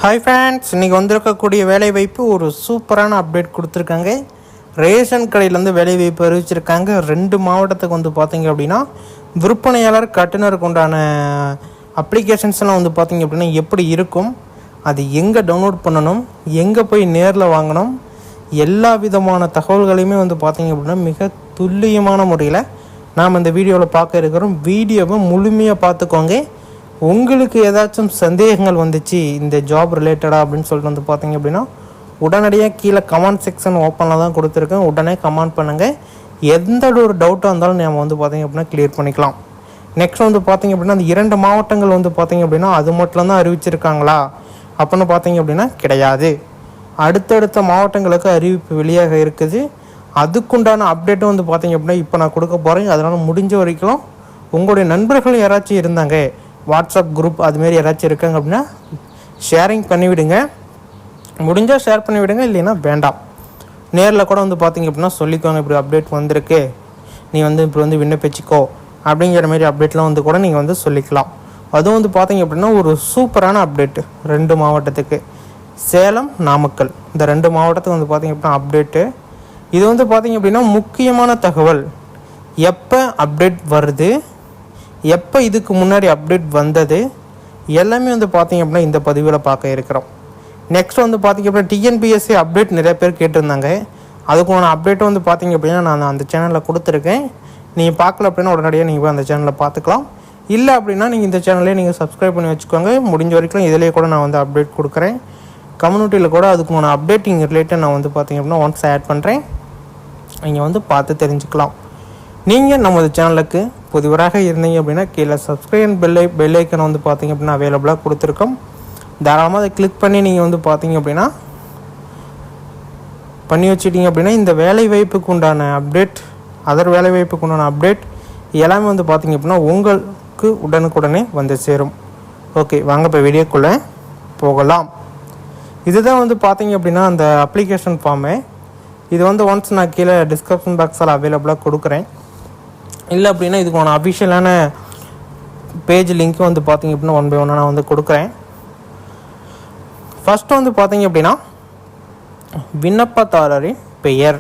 Hi friends, இன்றைக்கி வந்திருக்கக்கூடிய வேலைவாய்ப்பு ஒரு சூப்பரான அப்டேட் கொடுத்துருக்காங்க. ரேஷன் கடையிலேருந்து வேலைவாய்ப்பு அறிவிச்சிருக்காங்க. 2 மாவட்டத்துக்கு வந்து பார்த்திங்க அப்படின்னா விற்பனையாளர் கட்டுனருக்கு உண்டான அப்ளிகேஷன்ஸ்லாம் வந்து பார்த்திங்க அப்படின்னா எப்படி இருக்கும், அது எங்கே டவுன்லோட் பண்ணணும், எங்கே போய் நேரில் வாங்கணும், எல்லா விதமான தகவல்களையுமே வந்து பார்த்திங்க அப்படின்னா மிக துல்லியமான முறையில் நாம் இந்த வீடியோவில் பார்க்க இருக்கிறோம். வீடியோவை முழுமையாக பார்த்துக்கோங்க. உங்களுக்கு ஏதாச்சும் சந்தேகங்கள் வந்துச்சு இந்த ஜாப் ரிலேட்டடாக அப்படின்னு சொல்லிட்டு வந்து பார்த்தீங்க அப்படின்னா உடனடியாக கீழே கமெண்ட் செக்ஷன் ஓப்பனில் தான் கொடுத்துருக்கேன். உடனே கமெண்ட் பண்ணுங்கள். எந்த ஒரு டவுட்டாக இருந்தாலும் நம்ம வந்து பார்த்திங்க அப்படின்னா கிளியர் பண்ணிக்கலாம். நெக்ஸ்ட் வந்து பார்த்திங்க அப்படின்னா அந்த 2 மாவட்டங்கள் வந்து பார்த்திங்க அப்படின்னா அது மட்டும் தான் அறிவிச்சிருக்காங்களா அப்படின்னு பார்த்திங்க அப்படின்னா கிடையாது. அடுத்தடுத்த மாவட்டங்களுக்கு அறிவிப்பு வெளியாக இருக்குது. அதுக்குண்டான அப்டேட்டும் வந்து பார்த்திங்க அப்படின்னா இப்போ நான் கொடுக்க போகிறேன். அதனால் முடிஞ்ச வரைக்கும் உங்களுடைய நண்பர்கள் யாராச்சும் இருந்தாங்க, வாட்ஸ்அப் குரூப் அதுமாரி யாராச்சும் இருக்காங்க அப்படின்னா ஷேரிங் பண்ணிவிடுங்க. முடிஞ்சால் ஷேர் பண்ணிவிடுங்க, இல்லைன்னா வேண்டாம். நேரில் கூட வந்து பார்த்திங்க அப்படின்னா சொல்லிக்கோங்க, இப்படி அப்டேட் வந்திருக்கு, நீ வந்து இப்படி வந்து விண்ணப்பிச்சிக்கோ அப்படிங்கிற மாதிரி அப்டேட்லாம் வந்து கூட நீங்கள் வந்து சொல்லிக்கலாம். அதுவும் வந்து பார்த்திங்க அப்படின்னா ஒரு சூப்பரான அப்டேட்டு 2 மாவட்டத்துக்கு, சேலம் நாமக்கல் இந்த 2 மாவட்டத்துக்கு வந்து பார்த்திங்க அப்படின்னா அப்டேட்டு. இது வந்து பார்த்திங்க அப்படின்னா முக்கியமான தகவல். எப்போ அப்டேட் வருது, எப்போ இதுக்கு முன்னாடி அப்டேட் வந்தது, எல்லாமே வந்து பார்த்திங்க அப்படின்னா இந்த பதிவில் பார்க்க இருக்கிறோம். நெக்ஸ்ட் வந்து பார்த்திங்க அப்படின்னா டிஎன்பிஎஸ்சி அப்டேட் நிறைய பேர் கேட்டிருந்தாங்க. அதுக்கான அப்டேட்டை வந்து பார்த்திங்க அப்படின்னா நான் அந்த சேனலில் கொடுத்துருக்கேன். நீங்கள் பார்க்கல அப்படின்னா உடனடியாக நீங்கள் அந்த சேனலில் பார்த்துக்கலாம். இல்லை அப்படின்னா நீங்கள் இந்த சேனல்லே நீங்கள் சப்ஸ்கிரைப் பண்ணி வச்சுக்கோங்க. முடிஞ்ச வரைக்கும் இதிலே கூட நான் வந்து அப்டேட் கொடுக்குறேன். கம்யூனிட்டியில் கூட அதுக்கான அப்டேட்டிங் ரிலேட்டட் நான் வந்து பார்த்திங்க அப்படின்னா ஒன்ஸ் ஆட் பண்ணுறேன். நீங்கள் வந்து பார்த்து தெரிஞ்சுக்கலாம். நீங்கள் நமது சேனலுக்கு புதிவராக இருந்தீங்க அப்படின்னா கீழே சப்ஸ்கிரைப் பெல் ஐக்கனை வந்து பார்த்திங்க அப்படின்னா அவைலபிளாக கொடுத்துருக்கோம். தாராளமாக அதை கிளிக் பண்ணி நீங்கள் வந்து பார்த்திங்க அப்படின்னா பண்ணி வச்சுட்டிங்க அப்படின்னா இந்த வேலைவாய்ப்புக்கு உண்டான அப்டேட், அதர் வேலைவாய்ப்புக்கு உண்டான அப்டேட் எல்லாமே வந்து பார்த்திங்க அப்படின்னா உங்களுக்கு உடனுக்குடனே வந்து சேரும். ஓகே, வாங்க இப்போ வீடியோக்குள்ளே போகலாம். இதுதான் வந்து பார்த்திங்க அப்படின்னா அந்த அப்ளிகேஷன் ஃபார்மு. இது வந்து ஒன்ஸ் நான் கீழே டிஸ்கிரிப்ஷன் பாக்ஸில் அவைலபிளாக கொடுக்குறேன். இல்லை அப்படின்னா இதுக்கான அஃபிஷியலான பேஜ் லிங்க்கு வந்து பார்த்திங்க அப்படின்னா 1 by 1 நான் வந்து கொடுக்குறேன். ஃபஸ்ட்டு வந்து பார்த்திங்க அப்படின்னா விண்ணப்பதாரரின் பெயர்,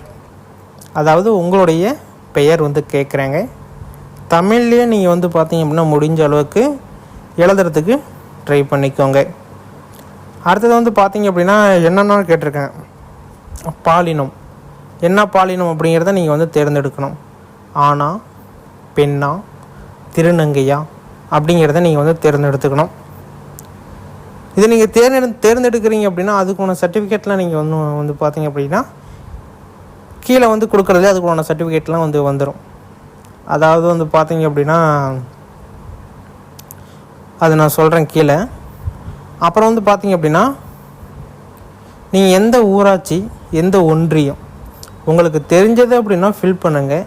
அதாவது உங்களுடைய பெயர் வந்து கேட்குறேங்க. தமிழ்லேயே நீங்கள் வந்து பார்த்திங்க அப்படின்னா முடிஞ்ச அளவுக்கு எழுதுறதுக்கு ட்ரை பண்ணிக்கோங்க. அடுத்தது வந்து பார்த்திங்க அப்படின்னா என்னென்னு கேட்டிருக்கேன், பாலினம். என்ன பாலினம் அப்படிங்கிறத நீங்கள் வந்து தேர்ந்தெடுக்கணும். ஆனா, பெண்ணா, திருநங்கையா அப்படிங்கிறத நீங்கள் வந்து தேர்ந்தெடுத்துக்கணும். இது நீங்கள் தேர்ந்தெடுக்கிறீங்க அப்படின்னா அதுக்கான சர்டிஃபிகேட்லாம் நீங்கள் வந்து பார்த்தீங்க அப்படின்னா கீழே வந்து கொடுக்குறதுல அதுக்கான சர்டிஃபிகேட்லாம் வந்து வந்துடும். அதாவது வந்து பார்த்தீங்க அப்படின்னா அது நான் சொல்கிறேன் கீழே. அப்புறம் வந்து பார்த்தீங்க அப்படின்னா நீங்கள் எந்த ஊராட்சி, எந்த ஒன்றியம் உங்களுக்கு தெரிஞ்சது அப்படின்னா ஃபில் பண்ணுங்கள்.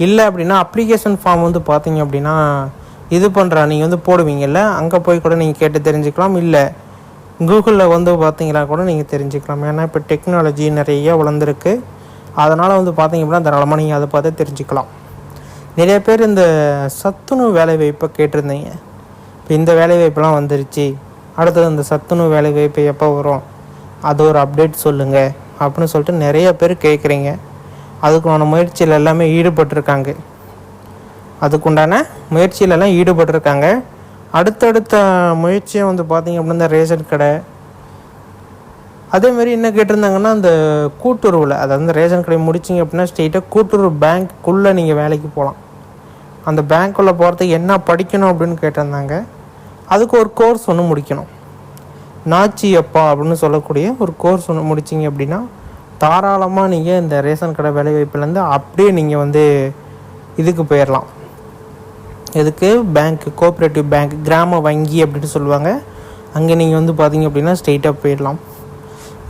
இல்லை அப்படின்னா அப்ளிகேஷன் ஃபார்ம் வந்து பார்த்தீங்க அப்படின்னா இது பண்ணுறா நீங்கள் வந்து போடுவீங்கள்ல, அங்கே போய் கூட நீங்கள் கேட்டு தெரிஞ்சுக்கலாம். இல்லை கூகுளில் வந்து பார்த்தீங்கன்னா கூட நீங்கள் தெரிஞ்சுக்கலாம். ஏன்னா இப்போ டெக்னாலஜி நிறைய வளர்ந்துருக்கு. அதனால் வந்து பார்த்தீங்க அப்படின்னா தாராளமாக நீங்கள் அதை பார்த்து தெரிஞ்சுக்கலாம். நிறைய பேர் இந்த சத்துணவு வேலைவாய்ப்பை கேட்டிருந்தீங்க. இப்போ இந்த வேலைவாய்ப்பெல்லாம் வந்துருச்சு, அடுத்தது இந்த சத்துணவு வேலைவாய்ப்பு எப்போ வரும், அது ஒரு அப்டேட் சொல்லுங்கள் அப்படின்னு சொல்லிட்டு நிறைய பேர் கேட்குறீங்க. அதுக்குண்டான முயற்சியில் எல்லாமே ஈடுபட்டிருக்காங்க. அடுத்தடுத்த முயற்சியை வந்து பார்த்திங்க அப்படின்னா இந்த ரேஷன் கடை, அதேமாரி என்ன கேட்டிருந்தாங்கன்னா அந்த கூட்டுறவில், அதாவது இந்த ரேஷன் கடை முடிச்சிங்க அப்படின்னா ஸ்ட்ரெயிட்டாக கூட்டுறவு பேங்க்குள்ளே நீங்கள் வேலைக்கு போகலாம். அந்த பேங்க்குள்ளே போகிறதுக்கு என்ன படிக்கணும் அப்படின்னு கேட்டிருந்தாங்க. அதுக்கு ஒரு கோர்ஸ் ஒன்று முடிக்கணும். நாச்சியப்பா அப்படின்னு சொல்லக்கூடிய ஒரு கோர்ஸ் ஒன்று முடிச்சிங்க அப்படின்னா தாராளமாக நீங்கள் இந்த ரேஷன் கடை வேலைவாய்ப்புலேருந்து அப்படியே நீங்கள் வந்து இதுக்கு போயிடலாம். இதுக்கு பேங்க்கு, கோஆப்ரேட்டிவ் பேங்க், கிராம வங்கி அப்படின்னு சொல்லுவாங்க. அங்கே நீங்கள் வந்து பார்த்தீங்க அப்படின்னா ஸ்ட்ரெயிட்டாக போயிடலாம்.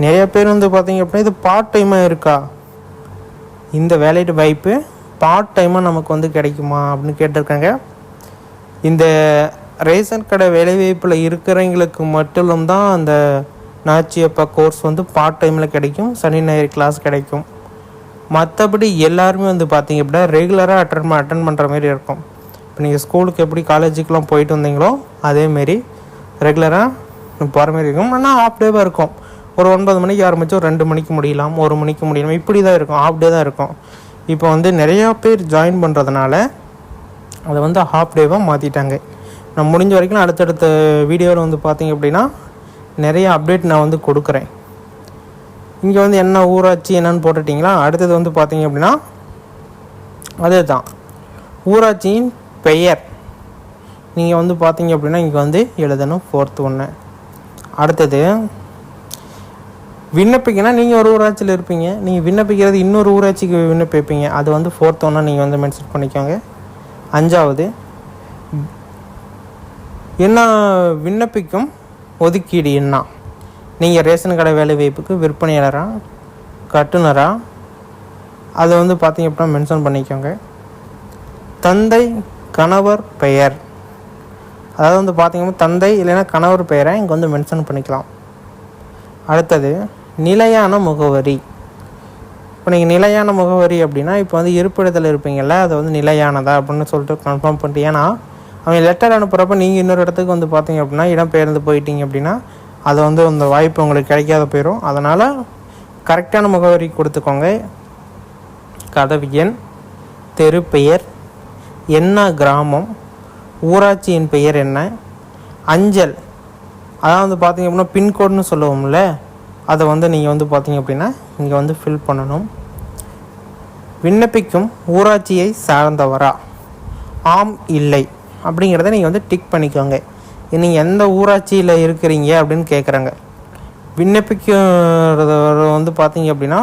நிறைய பேர் வந்து பார்த்தீங்க அப்படின்னா இது பார்ட் டைமாக இருக்கா, இந்த வேலை வாய்ப்பு பார்ட் டைமாக நமக்கு வந்து கிடைக்குமா அப்படின்னு கேட்டிருக்காங்க. இந்த ரேஷன் கடை வேலைவாய்ப்பில் இருக்கிறவங்களுக்கு மட்டும் தான் அந்த நாச்சியப்பா கோர்ஸ் வந்து பார்ட் டைமில் கிடைக்கும், சனி ஞாயிறு கிளாஸ் கிடைக்கும். மற்றபடி எல்லாருமே வந்து பார்த்திங்க அப்படின்னா ரெகுலராக அட்டன் பண்ணுற மாதிரி இருக்கும். இப்போ நீங்கள் ஸ்கூலுக்கு எப்படி காலேஜுக்கெலாம் போயிட்டு வந்தீங்களோ அதேமாரி ரெகுலராக போகிற மாதிரி இருக்கும். ஆனால் ஹாஃப் டேவாக இருக்கும். ஒரு 9 மணிக்கு ஆரம்பித்து ஒரு 2 மணிக்கு முடியலாம், 1 மணிக்கு முடியலாம், இப்படி தான் இருக்கும். ஹாஃப் டே தான் இருக்கும். இப்போ வந்து நிறையா பேர் ஜாயின் பண்ணுறதுனால அதை வந்து ஹாஃப் டேவாக மாற்றிட்டாங்க. நான் முடிஞ்ச வரைக்கும் அடுத்தடுத்த வீடியோவில் வந்து பார்த்திங்க அப்படின்னா நிறைய அப்டேட் நான் வந்து கொடுக்குறேன். இங்கே வந்து என்ன ஊராட்சி என்னன்னு போட்டுட்டிங்களா. அடுத்தது வந்து பார்த்திங்க அப்படின்னா அதே தான் ஊராட்சியின் பெயர் நீங்கள் வந்து பார்த்திங்க அப்படின்னா இங்கே வந்து எழுதணும் 4th 1. அடுத்தது விண்ணப்பிக்கனா நீங்கள் ஒரு ஊராட்சியில் இருப்பீங்க, நீங்கள் விண்ணப்பிக்கிறது இன்னொரு ஊராட்சிக்கு விண்ணப்பிப்பீங்க, அது வந்து 4th 1 நீங்கள் வந்து மென்ஷன் பண்ணிக்கோங்க. 5வது என்ன விண்ணப்பிக்கும் ஒதுக்கீடு என்ன, நீங்கள் ரேஷன் கடை வேலை வாய்ப்புக்கு விற்பனையாளராக கட்டுனராக அதை வந்து பார்த்திங்க அப்படின்னா மென்ஷன் பண்ணிக்கோங்க. தந்தை கணவர் பெயர், அதாவது வந்து பார்த்திங்கன்னா தந்தை இல்லைன்னா கணவர் பெயரை இங்கே வந்து மென்ஷன் பண்ணிக்கலாம். அடுத்தது நிலையான முகவரி. இப்போ நீங்கள் நிலையான முகவரி அப்படின்னா இப்போ வந்து இருப்பிடத்தில் இருப்பீங்கள்ல, அதை வந்து நிலையானதா அப்படின்னு சொல்லிட்டு கன்ஃபார்ம் பண்ணிட்டு, ஏன்னா அவங்க லெட்டர் அனுப்புகிறப்ப நீங்கள் இன்னொரு இடத்துக்கு வந்து பார்த்தீங்க அப்படின்னா இடம்பெயர்ந்து போயிட்டீங்க அப்படின்னா அது வந்து அந்த வாய்ப்பு உங்களுக்கு கிடைக்காத போயிடும். அதனால் கரெக்டான முகவரி கொடுத்துக்கோங்க. கதவு எண், தெரு பெயர், என்ன கிராமம், ஊராட்சியின் பெயர் என்ன, அஞ்சல், அதான் வந்து பார்த்திங்க அப்படின்னா பின்கோடுன்னு சொல்லுவோம்ல, அதை வந்து நீங்கள் வந்து பார்த்திங்க அப்படின்னா இங்கே வந்து ஃபில் பண்ணணும். விண்ணப்பிக்கும் ஊராட்சியை சார்ந்தவரா, ஆம் இல்லை அப்படிங்கிறத நீங்கள் வந்து டிக் பண்ணிக்கோங்க. நீங்கள் எந்த ஊராட்சியில் இருக்கிறீங்க அப்படின்னு கேட்குறாங்க. விண்ணப்பிக்கிறத வந்து பார்த்திங்க அப்படின்னா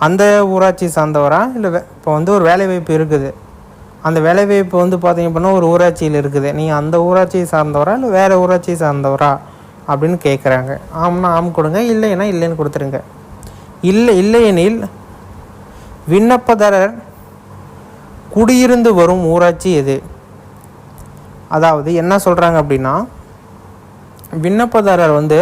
அந்த ஊராட்சி சார்ந்தவரா, இல்லை இப்போ வந்து ஒரு வேலைவாய்ப்பு இருக்குது, அந்த வேலைவாய்ப்பு வந்து பார்த்திங்க அப்படின்னா ஒரு ஊராட்சியில் இருக்குது, நீங்கள் அந்த ஊராட்சியை சார்ந்தவரா இல்லை வேறு ஊராட்சியை சார்ந்தவரா அப்படின்னு கேட்குறாங்க. ஆம்னா ஆம் கொடுங்க, இல்லைன்னா இல்லைன்னு கொடுத்துருங்க. இல்லையெனில் விண்ணப்பதாரர் குடியிருந்து வரும் ஊராட்சி எது, அதாவது என்ன சொல்கிறாங்க அப்படின்னா விண்ணப்பதாரர் வந்து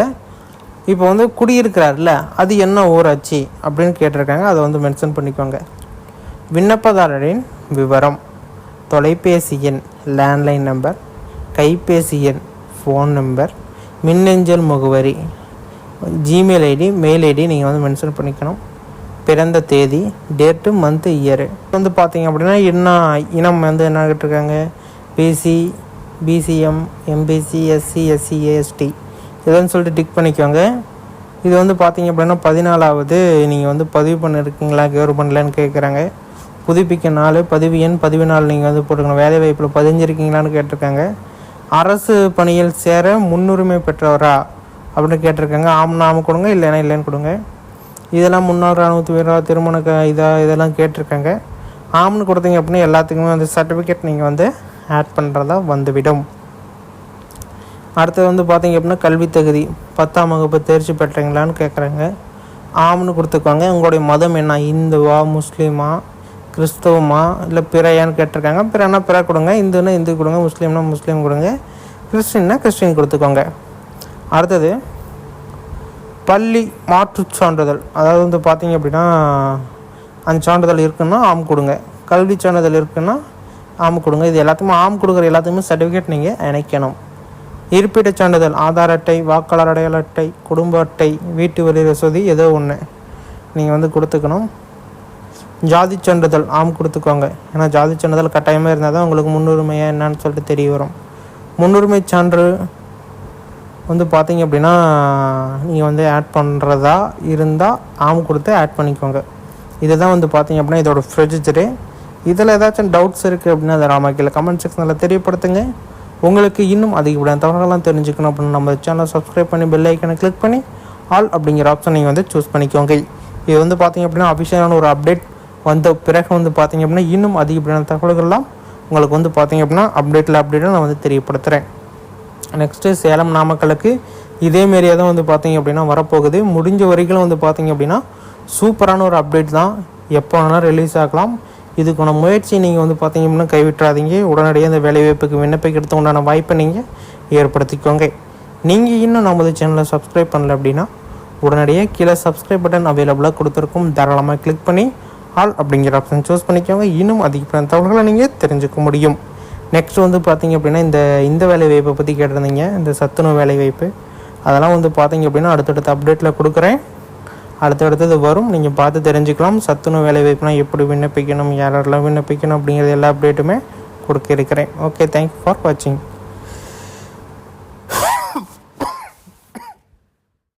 இப்போ வந்து குடியிருக்கிறார்ல அது என்ன ஊராட்சி அப்படின்னு கேட்டிருக்காங்க. அதை வந்து மென்ஷன் பண்ணிக்கோங்க. விண்ணப்பதாரரின் விவரம், தொலைபேசி எண் லேண்ட்லைன் நம்பர், கைபேசி எண் ஃபோன் நம்பர், மின்னஞ்சல் முகவரி ஜிமெயில் ஐடி மெயில் ஐடி நீங்கள் வந்து மென்ஷன் பண்ணிக்கணும். பிறந்த தேதி, டேட்டு, மந்த்து, இயரு வந்து பார்த்தீங்க அப்படின்னா என்ன இனம் வந்து என்ன கேட்டிருக்காங்க, PC, PCM, MPC, SC, SC, AST இதெல்லாம் சொல்லிட்டு டிக் பண்ணிக்கோங்க. இது வந்து பார்த்தீங்க அப்படின்னா 14வது நீங்கள் வந்து பதிவு பண்ணியிருக்கீங்களா கவர்மெண்ட்லன்னு கேட்குறாங்க. புதுப்பிக்க நாள், பதிவு எண், பதிவு நாள் நீங்கள் வந்து போட்டுக்கணும். வேலை வாய்ப்பில் பதிஞ்சிருக்கீங்களான்னு கேட்டிருக்காங்க. அரசு பணியில் சேர முன்னுரிமை பெற்றவரா அப்படின்னு கேட்டிருக்காங்க. ஆம்னா ஆம் கொடுங்க, இல்லைன்னா இல்லைன்னு கொடுங்க. இதெல்லாம் முன்னாள் இராணுவ வீரா, திருமண இதெல்லாம் கேட்டிருக்காங்க. ஆம்னு கொடுத்தீங்க அப்படின்னா எல்லாத்துக்குமே வந்து சர்டிஃபிகேட் நீங்கள் வந்து ஆட் பண்ணுறதா வந்துவிடும். அடுத்தது வந்து பார்த்தீங்க அப்படின்னா கல்வி தகுதி 10ஆம் வகுப்பு தேர்ச்சி பெற்றீங்களான்னு கேட்குறாங்க. ஆம்னு கொடுத்துக்கோங்க. உங்களுடைய மதம் என்ன, இந்துவா, முஸ்லீமா, கிறிஸ்தவமா, இல்லை பிறையான்னு கேட்டிருக்காங்க. பிறனா பிற கொடுங்க, இந்துன்னா இந்து கொடுங்க, முஸ்லீம்னா முஸ்லீம் கொடுங்க, கிறிஸ்டின்னா கிறிஸ்டின் கொடுத்துக்கோங்க. அடுத்தது பள்ளி மாற்றுச் சான்றிதழ், அதாவது வந்து பார்த்தீங்க அப்படின்னா அந்த சான்றிதழ் இருக்குன்னா ஆம் கொடுங்க, கல்வி சான்றிதழ் இருக்குன்னா ஆம் கொடுங்க. இது எல்லாத்துக்குமே ஆம் கொடுக்குற எல்லாத்துக்குமே சர்டிஃபிகேட் நீங்கள் இணைக்கணும். இருப்பிடச் சான்றிதழ், ஆதார் அட்டை, வாக்காளர் அடையாள அட்டை, குடும்ப அட்டை, வீட்டு வரி ரசீது ஏதோ ஒன்று நீங்கள் வந்து கொடுத்துக்கணும். ஜாதி சான்றிதழ் ஆம் கொடுத்துக்கோங்க. ஏன்னா ஜாதி சான்றிதழ் கட்டாயமாக இருந்தால் தான் உங்களுக்கு முன்னுரிமையாக என்னன்னு சொல்லிட்டு தெரிய வரும். முன்னுரிமை சான்று வந்து பார்த்தீங்க அப்படின்னா நீங்கள் வந்து ஆட் பண்ணுறதா இருந்தால் ஆம் கொடுத்து ஆட் பண்ணிக்கோங்க. இதை தான் வந்து பார்த்தீங்க அப்படின்னா இதோட ப்ரொசீஜரு. இதில் ஏதாச்சும் டவுட்ஸ் இருக்குது அப்படின்னா அதை ராமாக்கில் கமெண்ட் செக்ஷனில் தெரியப்படுத்துங்க. உங்களுக்கு இன்னும் அதிகப்படியான தகவல்கள்லாம் தெரிஞ்சுக்கணும் அப்படின்னு நம்ம சேனலை சப்ஸ்கிரைப் பண்ணி பெல் ஐக்கனை கிளிக் பண்ணி ஆல் அப்படிங்கிற ஆப்ஷன் நீங்கள் வந்து சூஸ் பண்ணிக்கோங்க. இது வந்து பார்த்திங்க அப்படின்னா அஃபிஷியலான ஒரு அப்டேட் வந்த பிறகு வந்து பார்த்திங்க அப்படின்னா இன்னும் அதிகப்படியான தகவல்கள்லாம் உங்களுக்கு வந்து பார்த்திங்க அப்படின்னா அப்டேட்டாக நான் வந்து தெரியப்படுத்துகிறேன். நெக்ஸ்ட்டு சேலம் நாமக்கலுக்கு இதேமாரியே தான் வந்து பார்த்திங்க அப்படின்னா வரப்போகுது. முடிஞ்ச வரைக்கும் வந்து பார்த்திங்க அப்படின்னா சூப்பரான ஒரு அப்டேட் தான், எப்போ வேணாலும் ரிலீஸ் ஆகலாம். இதுக்கான முயற்சி நீங்கள் வந்து பார்த்திங்க அப்படின்னா கைவிட்டுறாதீங்க. உடனடியாக இந்த வேலைவாய்ப்புக்கு விண்ணப்பிக்கிறதுக்கு உண்டான வாய்ப்பை நீங்கள் ஏற்படுத்திக்கோங்க. நீங்கள் இன்னும் நமது சேனலை சப்ஸ்கிரைப் பண்ணல அப்படின்னா உடனடியாக கீழே சப்ஸ்கிரைப் பட்டன் அவைலபிளாக கொடுத்துருக்கும், தாராளமாக கிளிக் பண்ணி ஆல் அப்படிங்கிற ஆப்ஷன் சூஸ் பண்ணிக்கோங்க. இன்னும் அதிகப்படியான தகவல்களை நீங்கள் தெரிஞ்சுக்க முடியும். நெக்ஸ்ட் வந்து பார்த்திங்க அப்படின்னா இந்த வேலைவாய்ப்பை பற்றி கேட்டிருந்தீங்க, இந்த சத்துணவு வேலைவாய்ப்பு. அதெல்லாம் வந்து பார்த்தீங்க அப்படின்னா அடுத்தடுத்த அப்டேட்டில் கொடுக்குறேன். அடுத்தடுத்தது வரும், நீங்கள் பார்த்து தெரிஞ்சுக்கலாம். சத்துணவு வேலைவாய்ப்புலாம் எப்படி விண்ணப்பிக்கணும், யாரெல்லாம் விண்ணப்பிக்கணும் அப்படிங்கிறது எல்லா அப்டேட்டுமே கொடுக்க இருக்கிறேன். ஓகே, தேங்க்யூ ஃபார் வாட்சிங்.